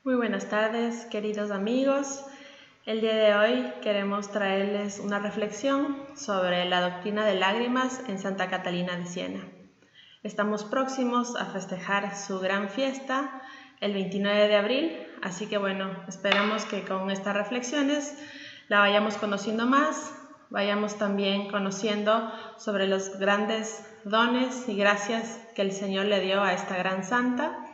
Muy buenas tardes, queridos amigos. El día de hoy queremos traerles una reflexión sobre la doctrina de lágrimas en Santa Catalina de Siena. Estamos próximos a festejar su gran fiesta el 29 de abril, así que esperamos que con estas reflexiones la vayamos conociendo más, vayamos también conociendo sobre los grandes dones y gracias que el Señor le dio a esta gran santa.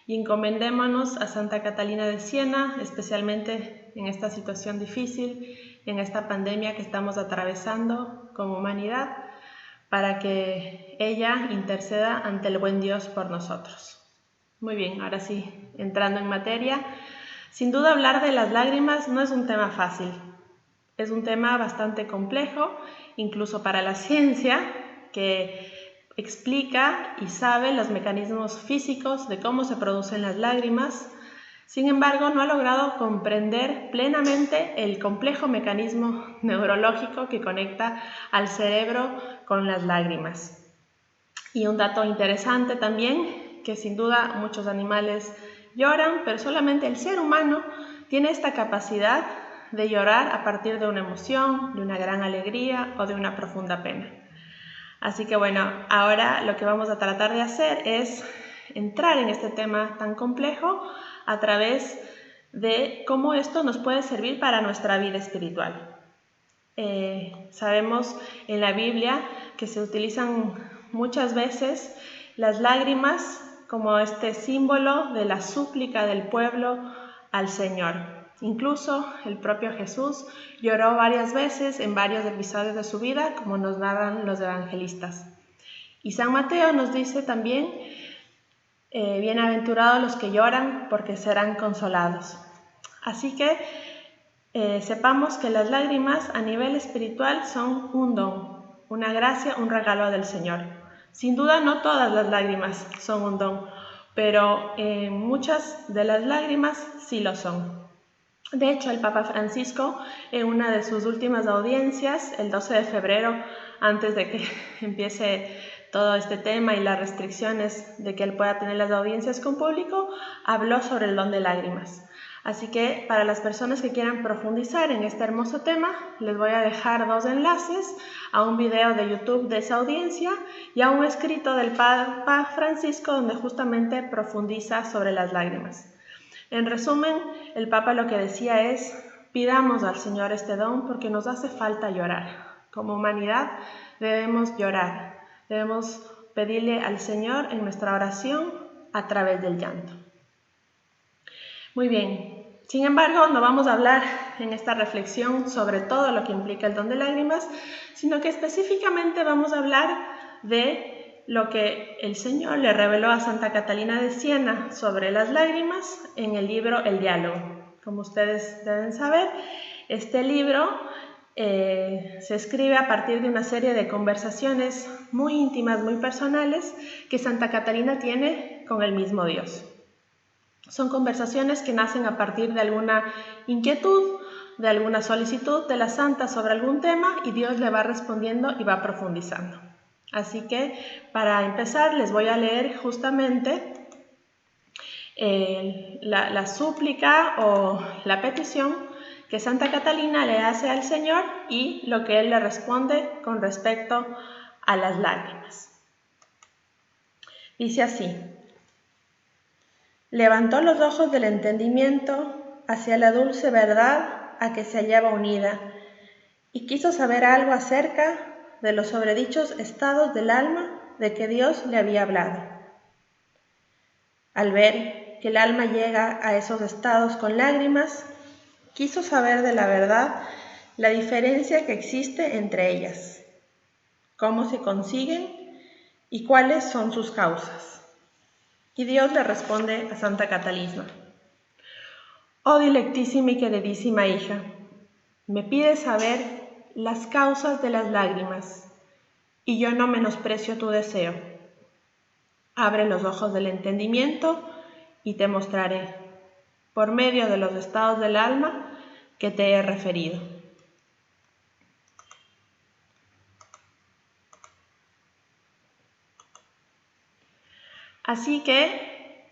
Y encomendémonos a Santa Catalina de Siena, especialmente en esta situación difícil, en esta pandemia que estamos atravesando como humanidad, para que ella interceda ante el buen Dios por nosotros. Muy bien, ahora sí, entrando en materia, sin duda hablar de las lágrimas no es un tema fácil, es un tema bastante complejo, incluso para la ciencia, que explica y sabe los mecanismos físicos de cómo se producen las lágrimas. Sin embargo, no ha logrado comprender plenamente el complejo mecanismo neurológico que conecta al cerebro con las lágrimas. Y un dato interesante también, que sin duda muchos animales lloran, pero solamente el ser humano tiene esta capacidad de llorar a partir de una emoción, de una gran alegría o de una profunda pena. Así que ahora lo que vamos a tratar de hacer es entrar en este tema tan complejo a través de cómo esto nos puede servir para nuestra vida espiritual. Sabemos en la Biblia que se utilizan muchas veces las lágrimas como este símbolo de la súplica del pueblo al Señor. Incluso el propio Jesús lloró varias veces en varios episodios de su vida, como nos narran los evangelistas. Y San Mateo nos dice también, bienaventurados los que lloran, porque serán consolados. Así que sepamos que las lágrimas a nivel espiritual son un don, una gracia, un regalo del Señor. Sin duda no todas las lágrimas son un don, pero muchas de las lágrimas sí lo son. De hecho, el Papa Francisco, en una de sus últimas audiencias, el 12 de febrero, antes de que empiece todo este tema y las restricciones de que él pueda tener las audiencias con público, habló sobre el don de lágrimas. Así que para las personas que quieran profundizar en este hermoso tema, les voy a dejar dos enlaces a un video de YouTube de esa audiencia y a un escrito del Papa Francisco donde justamente profundiza sobre las lágrimas. En resumen, el Papa lo que decía es, pidamos al Señor este don porque nos hace falta llorar. Como humanidad debemos llorar, debemos pedirle al Señor en nuestra oración a través del llanto. Muy bien, sin embargo, no vamos a hablar en esta reflexión sobre todo lo que implica el don de lágrimas, sino que específicamente vamos a hablar de lo que el Señor le reveló a Santa Catalina de Siena sobre las lágrimas en el libro El Diálogo. Como ustedes deben saber, este libro se escribe a partir de una serie de conversaciones muy íntimas, muy personales, que Santa Catalina tiene con el mismo Dios. Son conversaciones que nacen a partir de alguna inquietud, de alguna solicitud de la santa sobre algún tema y Dios le va respondiendo y va profundizando. Así que para empezar les voy a leer justamente la súplica o la petición que Santa Catalina le hace al Señor y lo que Él le responde con respecto a las lágrimas. Dice así: levantó los ojos del entendimiento hacia la dulce verdad a que se hallaba unida y quiso saber algo acerca de los sobredichos estados del alma de que Dios le había hablado. Al ver que el alma llega a esos estados con lágrimas, quiso saber de la verdad la diferencia que existe entre ellas, cómo se consiguen y cuáles son sus causas. Y Dios le responde a Santa Catalina: oh dilectísima y queridísima hija, me pides saber las causas de las lágrimas, y yo no menosprecio tu deseo. Abre los ojos del entendimiento y te mostraré, por medio de los estados del alma que te he referido. Así que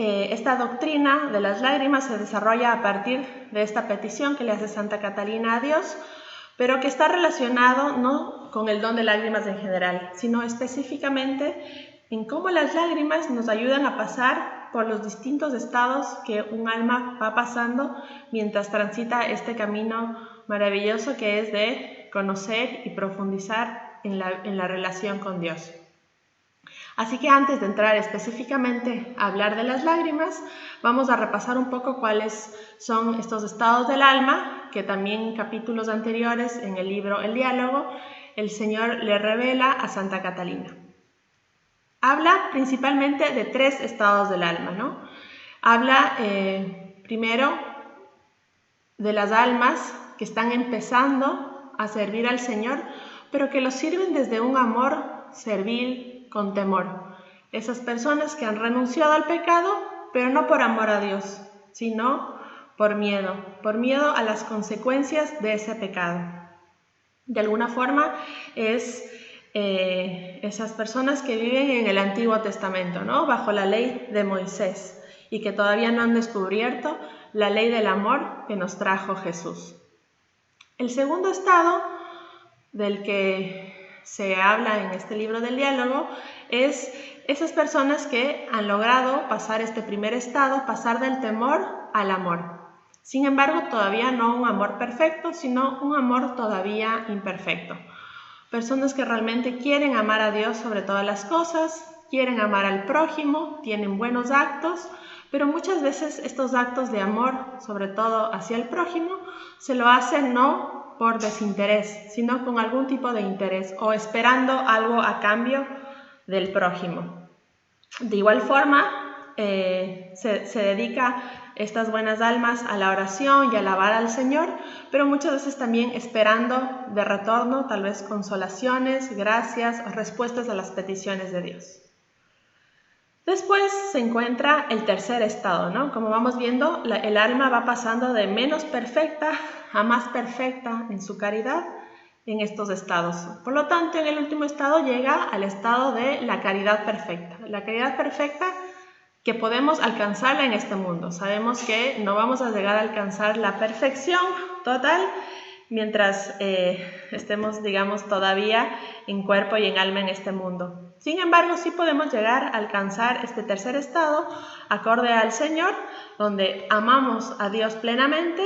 Esta doctrina de las lágrimas se desarrolla a partir de esta petición que le hace Santa Catalina a Dios, pero que está relacionado no con el don de lágrimas en general, sino específicamente en cómo las lágrimas nos ayudan a pasar por los distintos estados que un alma va pasando mientras transita este camino maravilloso que es de conocer y profundizar en la relación con Dios. Así que antes de entrar específicamente a hablar de las lágrimas, vamos a repasar un poco cuáles son estos estados del alma, que también en capítulos anteriores en el libro El Diálogo, el Señor le revela a Santa Catalina. Habla principalmente de 3 estados del alma, ¿no? Habla primero de las almas que están empezando a servir al Señor, pero que lo sirven desde un amor servil, con temor. Esas personas que han renunciado al pecado, pero no por amor a Dios, sino por miedo a las consecuencias de ese pecado. De alguna forma es esas personas que viven en el Antiguo Testamento, ¿no? Bajo la ley de Moisés y que todavía no han descubierto la ley del amor que nos trajo Jesús. El segundo estado del que se habla en este libro del diálogo es esas personas que han logrado pasar este primer estado, pasar del temor al amor. Sin embargo, todavía no un amor perfecto, sino un amor todavía imperfecto. Personas que realmente quieren amar a Dios sobre todas las cosas, quieren amar al prójimo, tienen buenos actos, pero muchas veces estos actos de amor, sobre todo hacia el prójimo, se lo hacen no por desinterés, sino con algún tipo de interés o esperando algo a cambio del prójimo. De igual forma, se dedica estas buenas almas a la oración y a alabar al Señor, pero muchas veces también esperando de retorno, tal vez consolaciones, gracias o respuestas a las peticiones de Dios. Después se encuentra el tercer estado, ¿no? Como vamos viendo, el alma va pasando de menos perfecta a más perfecta en su caridad en estos estados. Por lo tanto, en el último estado llega al estado de la caridad perfecta. La caridad perfecta que podemos alcanzarla en este mundo. Sabemos que no vamos a llegar a alcanzar la perfección total mientras estemos, digamos, todavía en cuerpo y en alma en este mundo. Sin embargo, sí podemos llegar a alcanzar este tercer estado, acorde al Señor, donde amamos a Dios plenamente,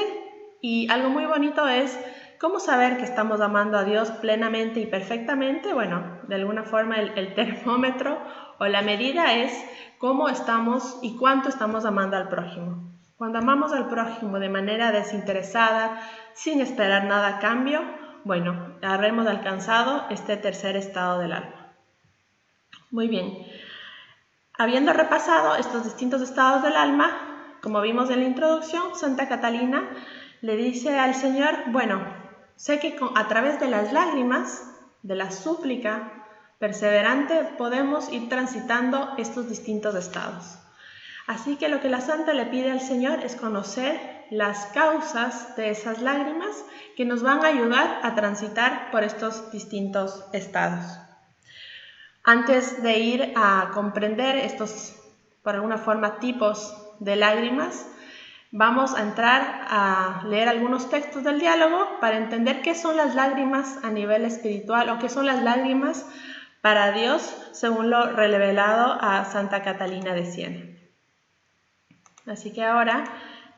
y algo muy bonito es cómo saber que estamos amando a Dios plenamente y perfectamente. Bueno, de alguna forma el termómetro o la medida es cómo estamos y cuánto estamos amando al prójimo. Cuando amamos al prójimo de manera desinteresada, sin esperar nada a cambio, bueno, habremos alcanzado este tercer estado del alma. Muy bien. Habiendo repasado estos distintos estados del alma, como vimos en la introducción, Santa Catalina le dice al Señor, bueno, sé que a través de las lágrimas, de la súplica perseverante, podemos ir transitando estos distintos estados. Así que lo que la Santa le pide al Señor es conocer las causas de esas lágrimas que nos van a ayudar a transitar por estos distintos estados. Antes de ir a comprender estos, por alguna forma, tipos de lágrimas, vamos a entrar a leer algunos textos del diálogo para entender qué son las lágrimas a nivel espiritual o qué son las lágrimas para Dios según lo revelado a Santa Catalina de Siena. Así que ahora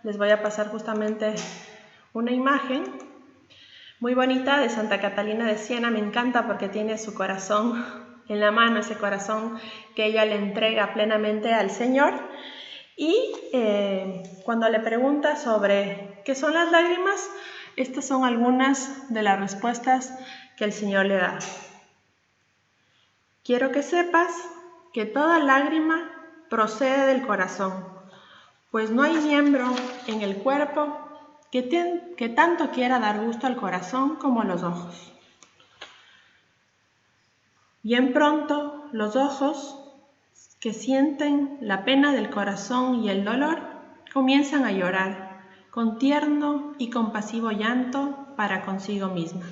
les voy a pasar justamente una imagen muy bonita de Santa Catalina de Siena. Me encanta porque tiene su corazón en la mano, ese corazón que ella le entrega plenamente al Señor. Y cuando le pregunta sobre qué son las lágrimas, estas son algunas de las respuestas que el Señor le da. Quiero que sepas que toda lágrima procede del corazón, pues no hay miembro en el cuerpo que tanto quiera dar gusto al corazón como los ojos. Bien pronto, los ojos, que sienten la pena del corazón y el dolor, comienzan a llorar con tierno y compasivo llanto para consigo misma.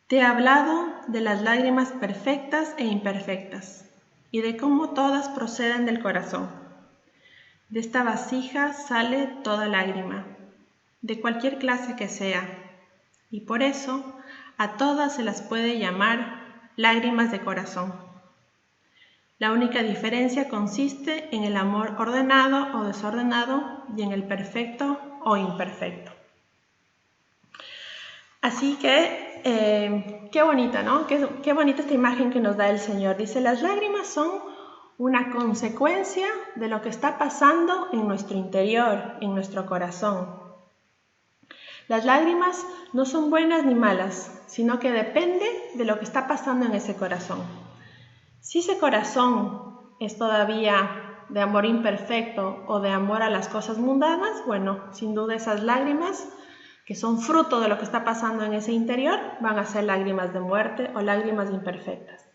Te he hablado de las lágrimas perfectas e imperfectas, y de cómo todas proceden del corazón. De esta vasija sale toda lágrima, de cualquier clase que sea, y por eso a todas se las puede llamar lágrimas de corazón. La única diferencia consiste en el amor ordenado o desordenado y en el perfecto o imperfecto. Así que, qué bonita, ¿no? Qué bonita esta imagen que nos da el Señor. Dice, las lágrimas son una consecuencia de lo que está pasando en nuestro interior, en nuestro corazón. Las lágrimas no son buenas ni malas, sino que depende de lo que está pasando en ese corazón. Si ese corazón es todavía de amor imperfecto o de amor a las cosas mundanas, bueno, sin duda esas lágrimas que son fruto de lo que está pasando en ese interior van a ser lágrimas de muerte o lágrimas imperfectas.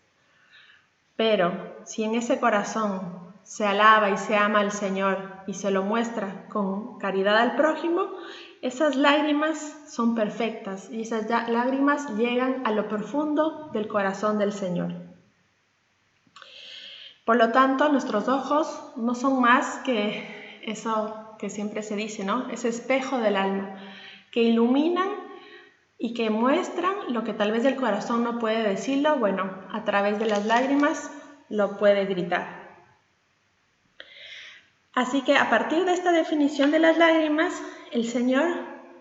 Pero si en ese corazón se alaba y se ama al Señor y se lo muestra con caridad al prójimo, esas lágrimas son perfectas y esas lágrimas llegan a lo profundo del corazón del Señor. Por lo tanto, nuestros ojos no son más que eso que siempre se dice, ¿no? Ese espejo del alma, que iluminan y que muestran lo que tal vez el corazón no puede decirlo, bueno, a través de las lágrimas lo puede gritar. Así que a partir de esta definición de las lágrimas, el Señor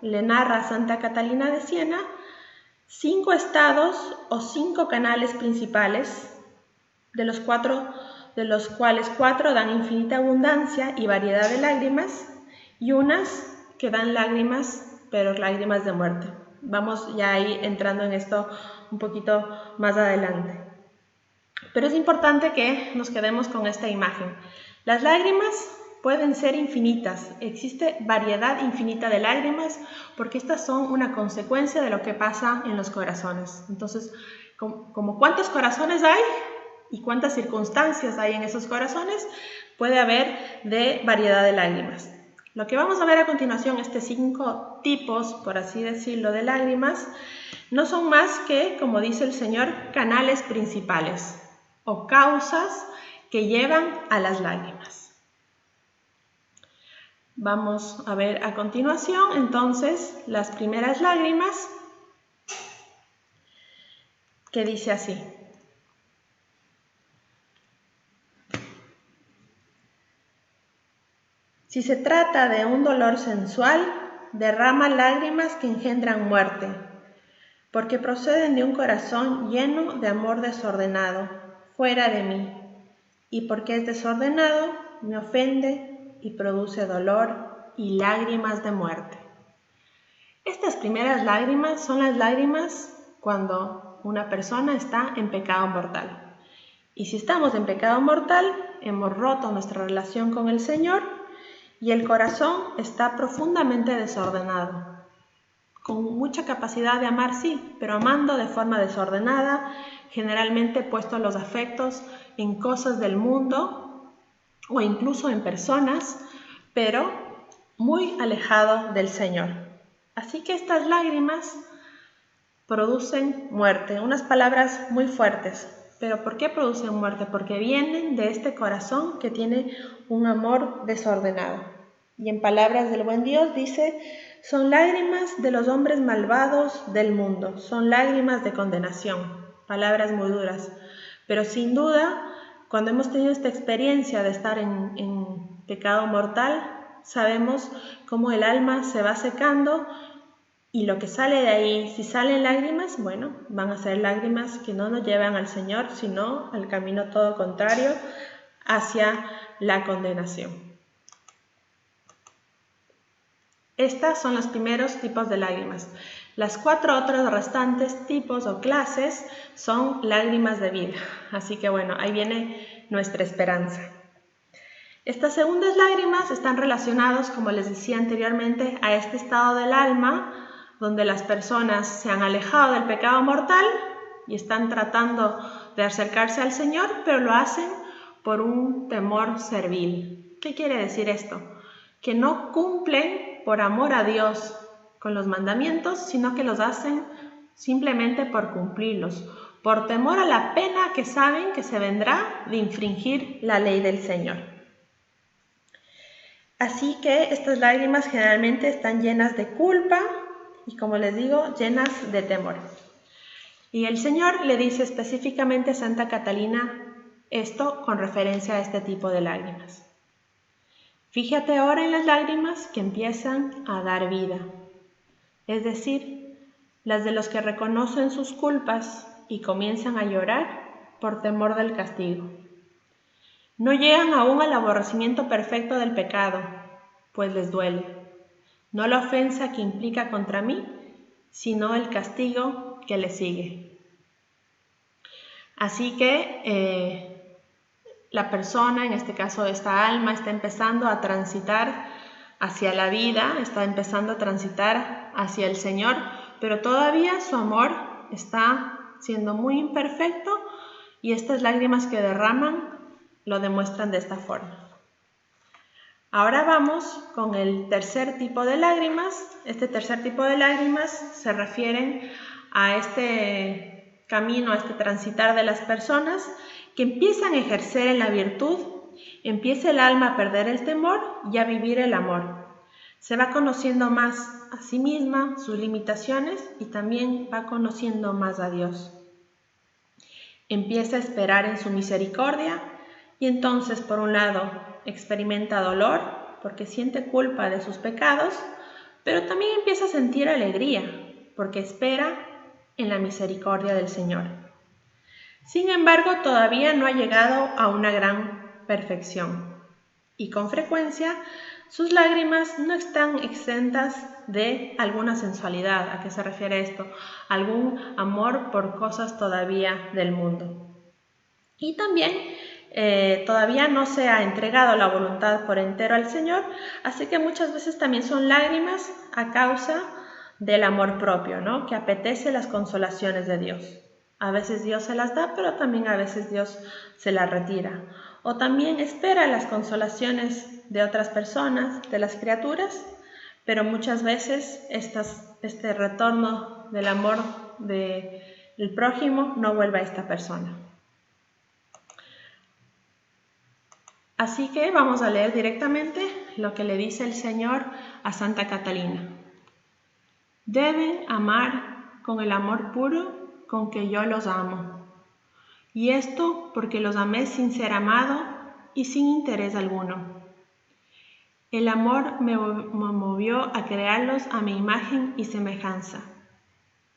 le narra a Santa Catalina de Siena 5 estados o 5 canales principales, de los cuales 4 dan infinita abundancia y variedad de lágrimas, y unas que dan lágrimas, pero lágrimas de muerte. Vamos ya ahí entrando en esto un poquito más adelante. Pero es importante que nos quedemos con esta imagen. Las lágrimas pueden ser infinitas, existe variedad infinita de lágrimas porque estas son una consecuencia de lo que pasa en los corazones. Entonces, como cuántos corazones hay y cuántas circunstancias hay en esos corazones, puede haber de variedad de lágrimas. Lo que vamos a ver a continuación, estos 5 tipos, por así decirlo, de lágrimas, no son más que, como dice el Señor, canales principales o causas que llevan a las lágrimas. Vamos a ver a continuación, entonces, las primeras lágrimas, que dice así. Si se trata de un dolor sensual, derrama lágrimas que engendran muerte, porque proceden de un corazón lleno de amor desordenado, fuera de mí, y porque es desordenado, me ofende y produce dolor y lágrimas de muerte. Estas primeras lágrimas son las lágrimas cuando una persona está en pecado mortal. Y si estamos en pecado mortal, hemos roto nuestra relación con el Señor, y el corazón está profundamente desordenado, con mucha capacidad de amar, sí, pero amando de forma desordenada, generalmente puesto los afectos en cosas del mundo o incluso en personas, pero muy alejado del Señor. Así que estas lágrimas producen muerte, unas palabras muy fuertes. ¿Pero por qué producen muerte? Porque vienen de este corazón que tiene un amor desordenado. Y en palabras del buen Dios dice, son lágrimas de los hombres malvados del mundo, son lágrimas de condenación. Palabras muy duras. Pero sin duda, cuando hemos tenido esta experiencia de estar en pecado mortal, sabemos cómo el alma se va secando. Y lo que sale de ahí, si salen lágrimas, bueno, van a ser lágrimas que no nos llevan al Señor, sino al camino todo contrario, hacia la condenación. Estas son los primeros tipos de lágrimas. Las 4 otros restantes tipos o clases son lágrimas de vida. Así que bueno, ahí viene nuestra esperanza. Estas segundas lágrimas están relacionadas, como les decía anteriormente, a este estado del alma, donde las personas se han alejado del pecado mortal y están tratando de acercarse al Señor, pero lo hacen por un temor servil. ¿Qué quiere decir esto? Que no cumplen por amor a Dios con los mandamientos, sino que los hacen simplemente por cumplirlos, por temor a la pena que saben que se vendrá de infringir la ley del Señor. Así que estas lágrimas generalmente están llenas de culpa y, como les digo, llenas de temor. Y el Señor le dice específicamente a Santa Catalina esto con referencia a este tipo de lágrimas. Fíjate ahora en las lágrimas que empiezan a dar vida, es decir, las de los que reconocen sus culpas y comienzan a llorar por temor del castigo. No llegan aún al aborrecimiento perfecto del pecado, pues les duele, no la ofensa que implica contra mí, sino el castigo que le sigue. Así que la persona, en este caso esta alma, está empezando a transitar hacia la vida, está empezando a transitar hacia el Señor, pero todavía su amor está siendo muy imperfecto y estas lágrimas que derraman lo demuestran de esta forma. Ahora vamos con el tercer tipo de lágrimas. Este tercer tipo de lágrimas se refieren a este camino, a este transitar de las personas que empiezan a ejercer en la virtud, empieza el alma a perder el temor y a vivir el amor. Se va conociendo más a sí misma, sus limitaciones, y también va conociendo más a Dios. Empieza a esperar en su misericordia y entonces, por un lado, experimenta dolor porque siente culpa de sus pecados, pero también empieza a sentir alegría porque espera en la misericordia del Señor. Sin embargo, todavía no ha llegado a una gran perfección y con frecuencia sus lágrimas no están exentas de alguna sensualidad. ¿A qué se refiere esto? Algún amor por cosas todavía del mundo. Y también todavía no se ha entregado la voluntad por entero al Señor, así que muchas veces también son lágrimas a causa del amor propio, ¿no? Que apetece las consolaciones de Dios. A veces Dios se las da, pero también a veces Dios se las retira. O también espera las consolaciones de otras personas, de las criaturas, pero muchas veces este retorno del amor del prójimo no vuelve a esta persona. Así que vamos a leer directamente lo que le dice el Señor a Santa Catalina. Deben amar con el amor puro con que yo los amo, y esto porque los amé sin ser amado y sin interés alguno. El amor me movió a crearlos a mi imagen y semejanza,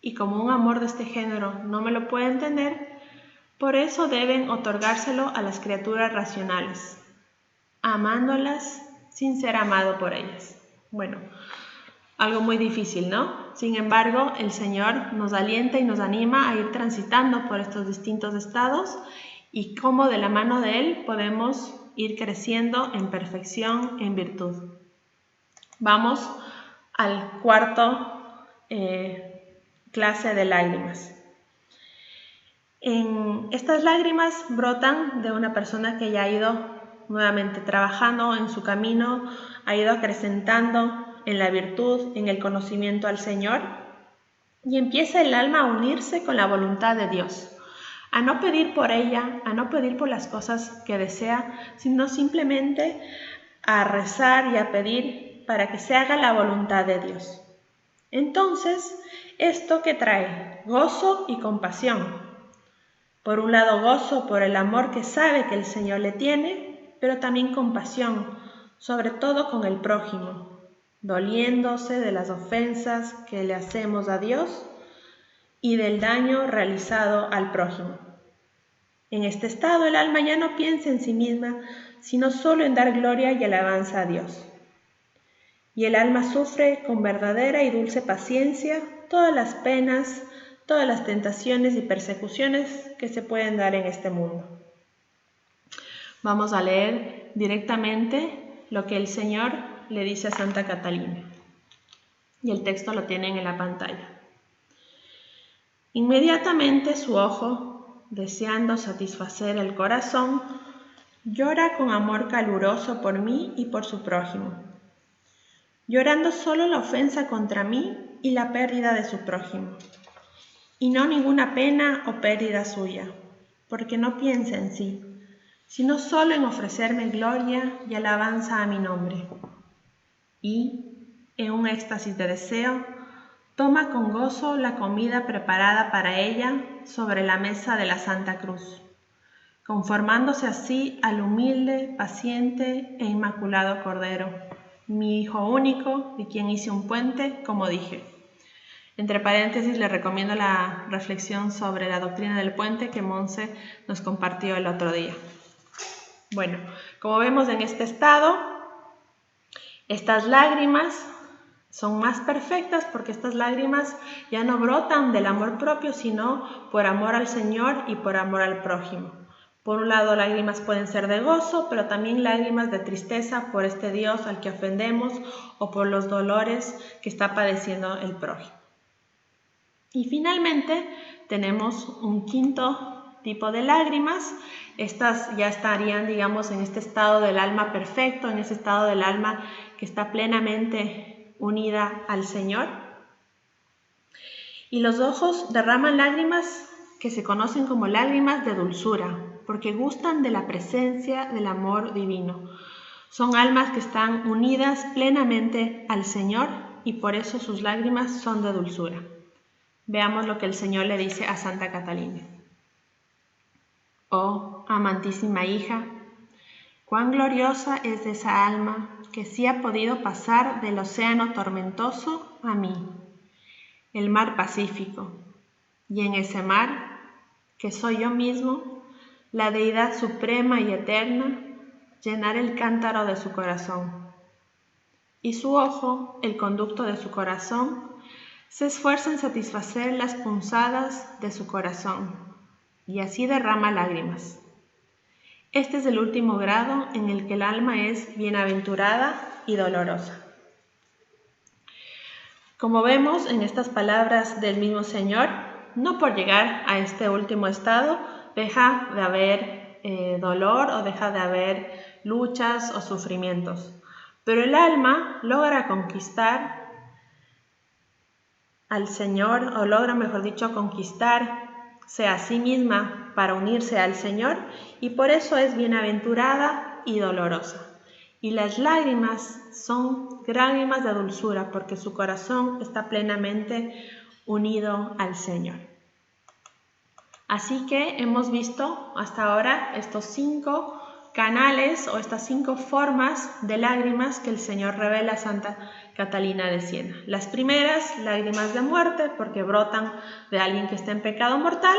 y como un amor de este género no me lo puede entender, por eso deben otorgárselo a las criaturas racionales, amándolas sin ser amado por ellas. Bueno, algo muy difícil, ¿no? Sin embargo, el Señor nos alienta y nos anima a ir transitando por estos distintos estados y cómo de la mano de Él podemos ir creciendo en perfección, en virtud. Vamos al cuarto clase de lágrimas. Estas lágrimas brotan de una persona que ya ha ido nuevamente trabajando en su camino, ha ido acrecentando en la virtud, en el conocimiento al Señor, y empieza el alma a unirse con la voluntad de Dios, a no pedir por ella, a no pedir por las cosas que desea, sino simplemente a rezar y a pedir para que se haga la voluntad de Dios. Entonces, ¿esto qué trae? Gozo y compasión. Por un lado, gozo por el amor que sabe que el Señor le tiene, pero también compasión, sobre todo con el prójimo, doliéndose de las ofensas que le hacemos a Dios y del daño realizado al prójimo. En este estado, el alma ya no piensa en sí misma, sino solo en dar gloria y alabanza a Dios. Y el alma sufre con verdadera y dulce paciencia todas las penas, todas las tentaciones y persecuciones que se pueden dar en este mundo. Vamos a leer directamente lo que el Señor le dice a Santa Catalina. Y el texto lo tienen en la pantalla. Inmediatamente su ojo, deseando satisfacer el corazón, llora con amor caluroso por mí y por su prójimo, llorando solo la ofensa contra mí y la pérdida de su prójimo. y no ninguna pena o pérdida suya, porque no piensa en sí, sino solo en ofrecerme gloria y alabanza a mi nombre. Y, en un éxtasis de deseo, toma con gozo la comida preparada para ella sobre la mesa de la Santa Cruz, conformándose así al humilde, paciente e inmaculado Cordero, mi Hijo único, de quien hice un puente, como dije. Entre paréntesis, les recomiendo la reflexión sobre la doctrina del puente que Monse nos compartió el otro día. Bueno, como vemos en este estado, estas lágrimas son más perfectas porque estas lágrimas ya no brotan del amor propio, sino por amor al Señor y por amor al prójimo. Por un lado, lágrimas pueden ser de gozo, pero también lágrimas de tristeza por este Dios al que ofendemos o por los dolores que está padeciendo el prójimo. Y finalmente tenemos un quinto tipo de lágrimas. Estas ya estarían, digamos, en este estado del alma perfecto, en ese estado del alma que está plenamente unida al Señor. Y los ojos derraman lágrimas que se conocen como lágrimas de dulzura, porque gustan de la presencia del amor divino. Son almas que están unidas plenamente al Señor y por eso sus lágrimas son de dulzura. Veamos lo que el Señor le dice a Santa Catalina. Oh, amantísima hija, cuán gloriosa es esa alma que sí ha podido pasar del océano tormentoso a mí, el mar Pacífico, y en ese mar, que soy yo mismo, la deidad suprema y eterna, llenar el cántaro de su corazón. Y su ojo, el conducto de su corazón, se esfuerza en satisfacer las punzadas de su corazón, y así derrama lágrimas. Este es el último grado en el que el alma es bienaventurada y dolorosa. Como vemos en estas palabras del mismo Señor, no por llegar a este último estado deja de haber dolor o deja de haber luchas o sufrimientos, pero el alma logra conquistar al Señor, o logra, mejor dicho, conquistarse a sí misma para unirse al Señor, y por eso es bienaventurada y dolorosa. Y las lágrimas son lágrimas de dulzura, porque su corazón está plenamente unido al Señor. Así que hemos visto hasta ahora estos 5 canales o estas 5 formas de lágrimas que el Señor revela a Santa Catalina de Siena. Las primeras, lágrimas de muerte, porque brotan de alguien que está en pecado mortal,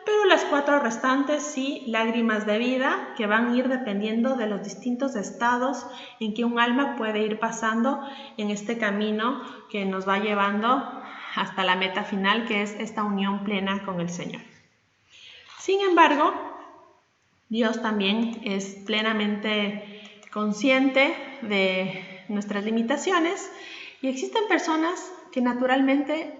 pero las 4 restantes sí, lágrimas de vida, que van a ir dependiendo de los distintos estados en que un alma puede ir pasando en este camino que nos va llevando hasta la meta final, que es esta unión plena con el Señor. Sin embargo, Dios también es plenamente consciente de nuestras limitaciones y existen personas que naturalmente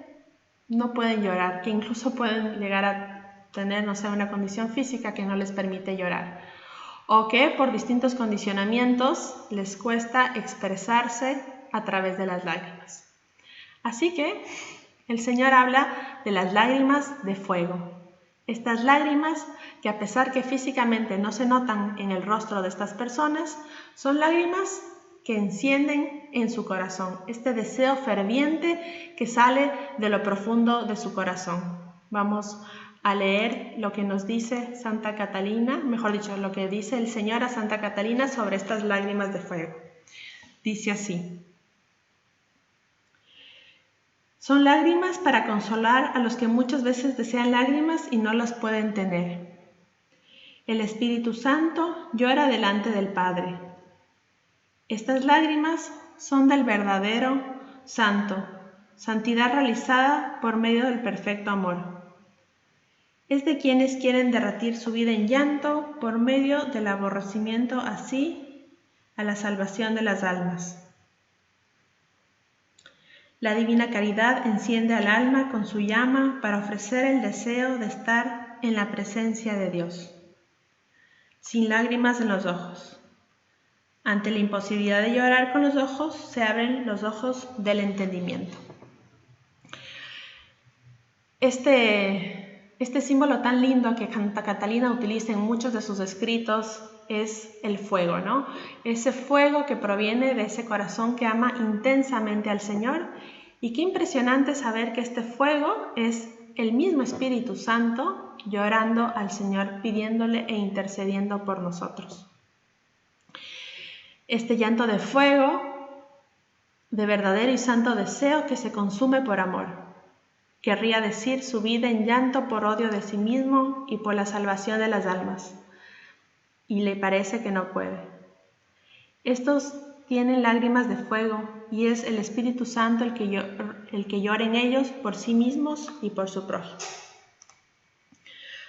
no pueden llorar, que incluso pueden llegar a tener, una condición física que no les permite llorar, o que por distintos condicionamientos les cuesta expresarse a través de las lágrimas. Así que el Señor habla de las lágrimas de fuego. Estas lágrimas, que a pesar que físicamente no se notan en el rostro de estas personas, son lágrimas que encienden en su corazón, este deseo ferviente que sale de lo profundo de su corazón. Vamos a leer lo que nos dice Santa Catalina, mejor dicho, lo que dice el Señor a Santa Catalina sobre estas lágrimas de fuego. Dice así: son lágrimas para consolar a los que muchas veces desean lágrimas y no las pueden tener. El Espíritu Santo llora delante del Padre. Estas lágrimas son del verdadero santo, santidad realizada por medio del perfecto amor. Es de quienes quieren derretir su vida en llanto por medio del aborrecimiento así a la salvación de las almas. La divina caridad enciende al alma con su llama para ofrecer el deseo de estar en la presencia de Dios, sin lágrimas en los ojos. Ante la imposibilidad de llorar con los ojos, se abren los ojos del entendimiento. Este símbolo tan lindo que Santa Catalina utiliza en muchos de sus escritos es el fuego, ¿no? Ese fuego que proviene de ese corazón que ama intensamente al Señor. Y qué impresionante saber que este fuego es el mismo Espíritu Santo llorando al Señor, pidiéndole e intercediendo por nosotros. Este llanto de fuego, de verdadero y santo deseo que se consume por amor. Querría decir su vida en llanto por odio de sí mismo y por la salvación de las almas. Y le parece que no puede. Estos tienen lágrimas de fuego y es el Espíritu Santo el que llora en ellos por sí mismos y por su prójimo.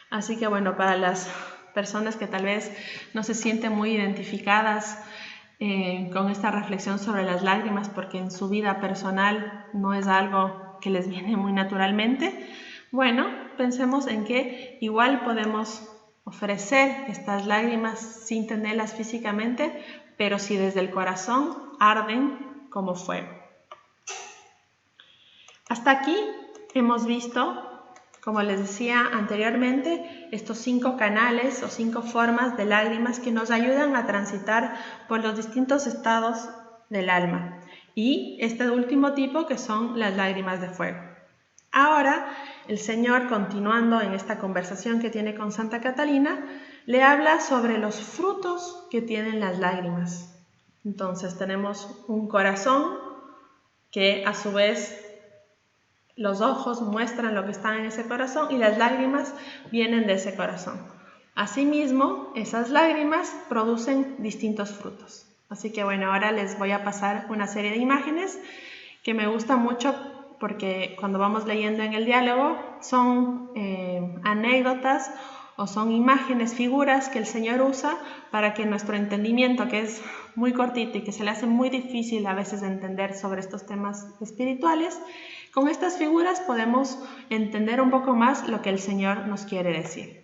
Así que bueno, para las personas que tal vez no se sienten muy identificadas con esta reflexión sobre las lágrimas, porque en su vida personal no es algo que les viene muy naturalmente, bueno, pensemos en que igual podemos ofrecer estas lágrimas sin tenerlas físicamente, pero sí desde el corazón arden como fuego. Hasta aquí hemos visto, como les decía anteriormente, estos 5 canales o 5 formas de lágrimas que nos ayudan a transitar por los distintos estados del alma. Y este último tipo que son las lágrimas de fuego. Ahora, el Señor, continuando en esta conversación que tiene con Santa Catalina, le habla sobre los frutos que tienen las lágrimas. Entonces tenemos un corazón que a su vez los ojos muestran lo que está en ese corazón y las lágrimas vienen de ese corazón. Asimismo, esas lágrimas producen distintos frutos. Así que bueno, ahora les voy a pasar una serie de imágenes que me gusta mucho porque cuando vamos leyendo en el diálogo son anécdotas o son imágenes, figuras que el Señor usa para que nuestro entendimiento, que es muy cortito y que se le hace muy difícil a veces de entender sobre estos temas espirituales, con estas figuras podemos entender un poco más lo que el Señor nos quiere decir.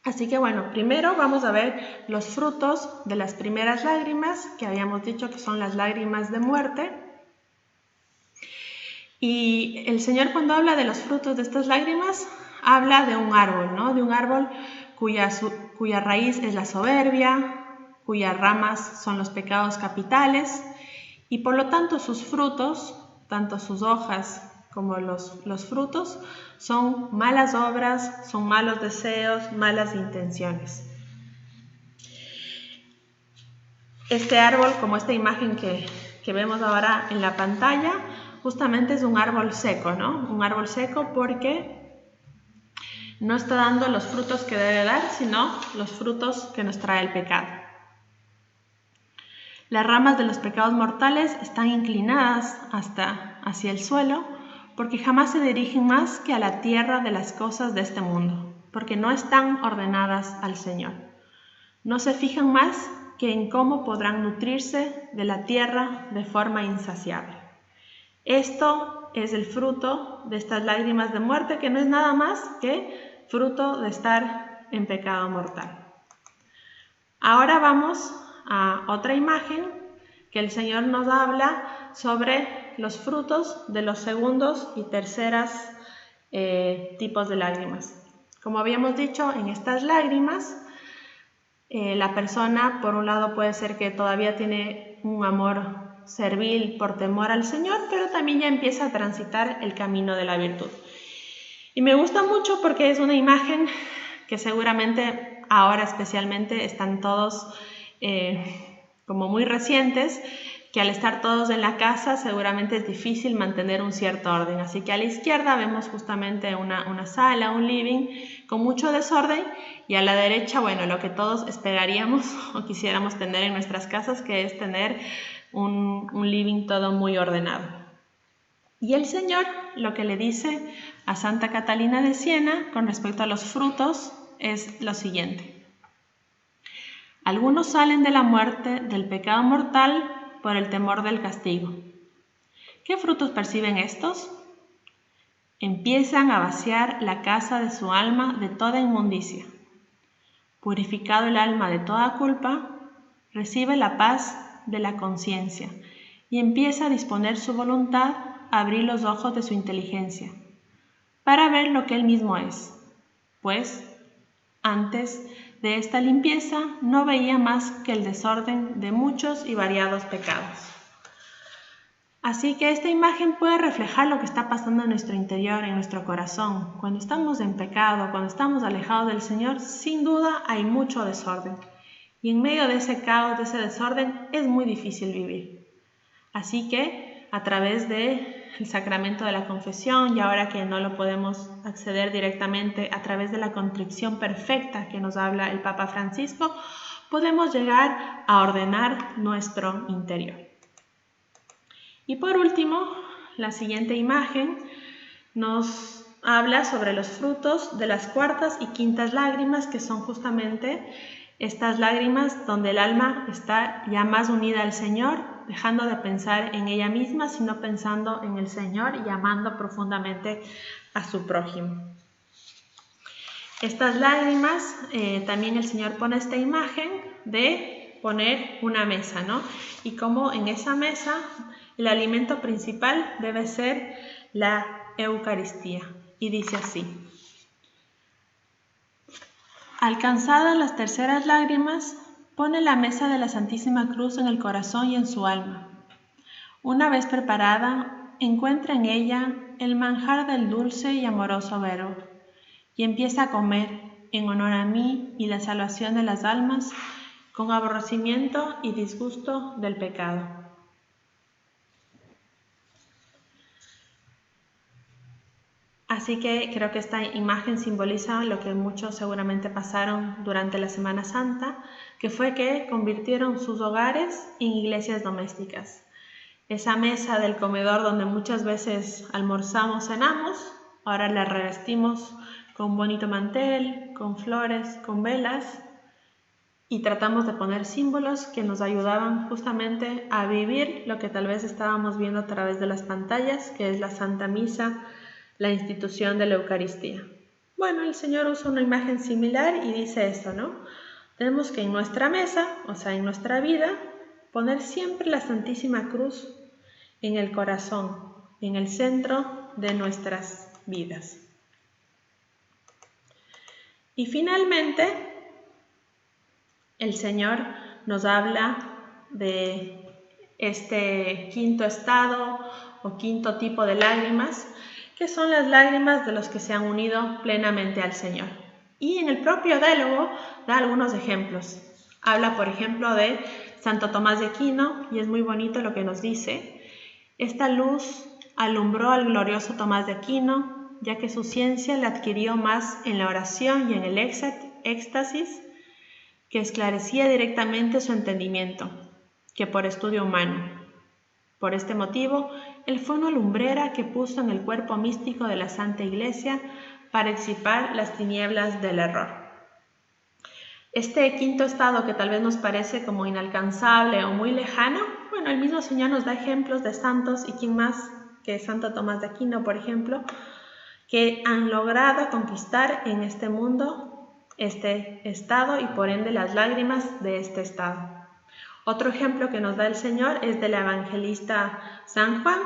Así que bueno, primero vamos a ver los frutos de las primeras lágrimas, que habíamos dicho que son las lágrimas de muerte. Y el Señor, cuando habla de los frutos de estas lágrimas, habla de un árbol, ¿no? De un árbol cuya raíz es la soberbia, cuyas ramas son los pecados capitales, y por lo tanto sus frutos, tanto sus hojas como los frutos, son malas obras, son malos deseos, malas intenciones. Este árbol, como esta imagen que vemos ahora en la pantalla, justamente es un árbol seco, ¿no? Un árbol seco porque no está dando los frutos que debe dar, sino los frutos que nos trae el pecado. Las ramas de los pecados mortales están inclinadas hacia el suelo porque jamás se dirigen más que a la tierra de las cosas de este mundo, porque no están ordenadas al Señor. No se fijan más que en cómo podrán nutrirse de la tierra de forma insaciable. Esto es el fruto de estas lágrimas de muerte, que no es nada más que fruto de estar en pecado mortal. Ahora vamos a otra imagen que el Señor nos habla sobre los frutos de los segundos y terceras tipos de lágrimas. Como habíamos dicho, en estas lágrimas la persona, por un lado, puede ser que todavía tiene un amor servil por temor al Señor, pero también ya empieza a transitar el camino de la virtud. Y me gusta mucho porque es una imagen que seguramente ahora especialmente están todos como muy recientes, que al estar todos en la casa seguramente es difícil mantener un cierto orden. Así que a la izquierda vemos justamente una sala, un living con mucho desorden, y a la derecha, bueno, lo que todos esperaríamos o quisiéramos tener en nuestras casas, que es tener un living todo muy ordenado. Y el Señor lo que le dice a Santa Catalina de Siena con respecto a los frutos es lo siguiente. Algunos salen de la muerte del pecado mortal por el temor del castigo. ¿Qué frutos perciben estos? Empiezan a vaciar la casa de su alma de toda inmundicia. Purificado el alma de toda culpa, recibe la paz de la conciencia y empieza a disponer su voluntad a abrir los ojos de su inteligencia, para ver lo que Él mismo es, pues antes de esta limpieza no veía más que el desorden de muchos y variados pecados. Así que esta imagen puede reflejar lo que está pasando en nuestro interior, en nuestro corazón. Cuando estamos en pecado, cuando estamos alejados del Señor, sin duda hay mucho desorden. Y en medio de ese caos, de ese desorden, es muy difícil vivir. Así que a través del sacramento de la confesión, y ahora que no lo podemos acceder directamente a través de la contrición perfecta que nos habla el Papa Francisco, podemos llegar a ordenar nuestro interior. Y por último, la siguiente imagen nos habla sobre los frutos de las cuartas y quintas lágrimas, que son justamente estas lágrimas donde el alma está ya más unida al Señor, dejando de pensar en ella misma, sino pensando en el Señor y amando profundamente a su prójimo. Estas lágrimas, también el Señor pone esta imagen de poner una mesa, ¿no? Y como en esa mesa el alimento principal debe ser la Eucaristía. Y dice así: alcanzadas las terceras lágrimas, pone la mesa de la Santísima Cruz en el corazón y en su alma. Una vez preparada, encuentra en ella el manjar del dulce y amoroso Verbo, y empieza a comer en honor a mí y la salvación de las almas, con aborrecimiento y disgusto del pecado. Así que creo que esta imagen simboliza lo que muchos seguramente pasaron durante la Semana Santa, que fue que convirtieron sus hogares en iglesias domésticas. Esa mesa del comedor donde muchas veces almorzamos, cenamos, ahora la revestimos con un bonito mantel, con flores, con velas, y tratamos de poner símbolos que nos ayudaban justamente a vivir lo que tal vez estábamos viendo a través de las pantallas, que es la Santa Misa, la institución de la Eucaristía. Bueno, el Señor usa una imagen similar y dice esto, ¿no? Tenemos que en nuestra mesa, o sea, en nuestra vida, poner siempre la Santísima Cruz en el corazón, en el centro de nuestras vidas. Y finalmente, el Señor nos habla de este quinto estado o quinto tipo de lágrimas, que son las lágrimas de los que se han unido plenamente al Señor. Y en el propio diálogo da algunos ejemplos. Habla, por ejemplo, de Santo Tomás de Aquino, y es muy bonito lo que nos dice. Esta luz alumbró al glorioso Tomás de Aquino, ya que su ciencia la adquirió más en la oración y en el éxtasis, que esclarecía directamente su entendimiento, que por estudio humano. Por este motivo, él fue una lumbrera que puso en el cuerpo místico de la Santa Iglesia para disipar las tinieblas del error. Este quinto estado que tal vez nos parece como inalcanzable o muy lejano, bueno, el mismo Señor nos da ejemplos de santos, y quién más que Santo Tomás de Aquino, por ejemplo, que han logrado conquistar en este mundo este estado y por ende las lágrimas de este estado. Otro ejemplo que nos da el Señor es del evangelista San Juan,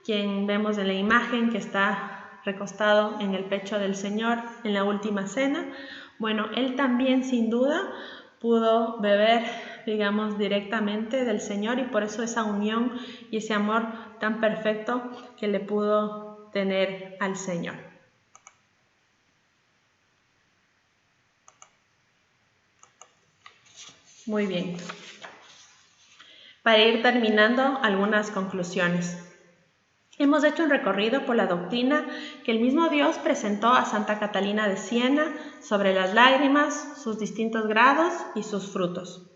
quien vemos en la imagen que está recostado en el pecho del Señor en la última cena. Bueno, él también sin duda pudo beber, digamos, directamente del Señor, y por eso esa unión y ese amor tan perfecto que le pudo tener al Señor. Muy bien. Para ir terminando, algunas conclusiones. Hemos hecho un recorrido por la doctrina que el mismo Dios presentó a Santa Catalina de Siena sobre las lágrimas, sus distintos grados y sus frutos.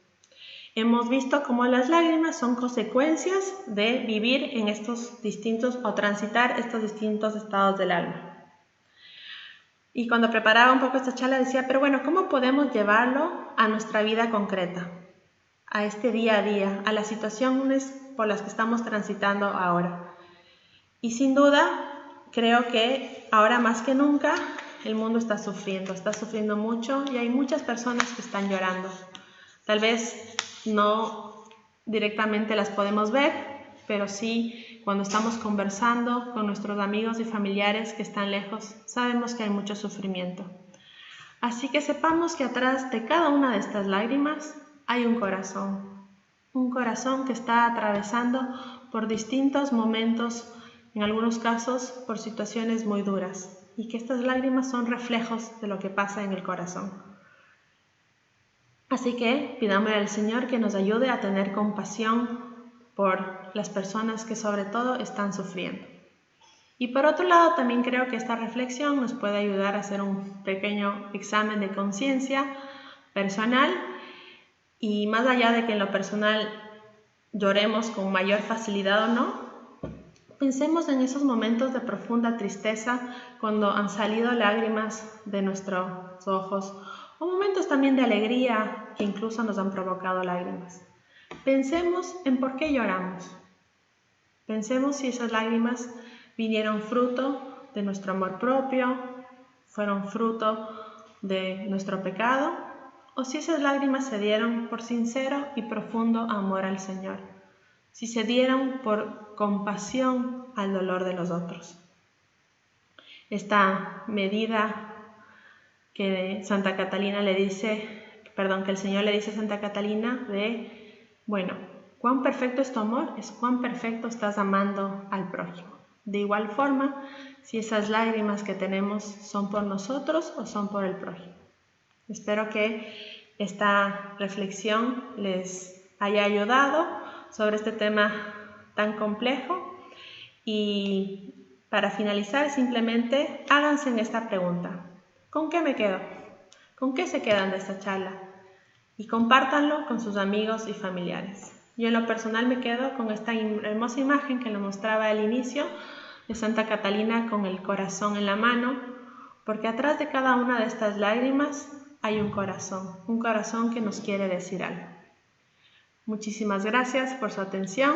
Hemos visto cómo las lágrimas son consecuencias de vivir en estos distintos o transitar estos distintos estados del alma. Y cuando preparaba un poco esta charla decía, pero bueno, ¿cómo podemos llevarlo a nuestra vida concreta? A este día a día, a las situaciones por las que estamos transitando ahora. Y sin duda, creo que ahora más que nunca el mundo está sufriendo mucho, y hay muchas personas que están llorando. Tal vez no directamente las podemos ver, pero sí cuando estamos conversando con nuestros amigos y familiares que están lejos, sabemos que hay mucho sufrimiento. Así que sepamos que atrás de cada una de estas lágrimas hay un corazón que está atravesando por distintos momentos, en algunos casos por situaciones muy duras, y que estas lágrimas son reflejos de lo que pasa en el corazón. Así que pidámosle al Señor que nos ayude a tener compasión por las personas que sobre todo están sufriendo. Y por otro lado, también creo que esta reflexión nos puede ayudar a hacer un pequeño examen de conciencia personal, y más allá de que en lo personal lloremos con mayor facilidad o no, pensemos en esos momentos de profunda tristeza cuando han salido lágrimas de nuestros ojos, o momentos también de alegría que incluso nos han provocado lágrimas. Pensemos en por qué lloramos. Pensemos si esas lágrimas vinieron fruto de nuestro amor propio, fueron fruto de nuestro pecado, o si esas lágrimas se dieron por sincero y profundo amor al Señor, si se dieron por compasión al dolor de los otros. Esta medida que el Señor le dice a Santa Catalina cuán perfecto es tu amor, es cuán perfecto estás amando al prójimo. De igual forma, si esas lágrimas que tenemos son por nosotros o son por el prójimo. Espero que esta reflexión les haya ayudado sobre este tema tan complejo, y para finalizar simplemente háganse esta pregunta: ¿con qué me quedo? ¿Con qué se quedan de esta charla? Y compártanlo con sus amigos y familiares. Yo en lo personal me quedo con esta hermosa imagen que le mostraba al inicio de Santa Catalina con el corazón en la mano, porque atrás de cada una de estas lágrimas hay un corazón que nos quiere decir algo. Muchísimas gracias por su atención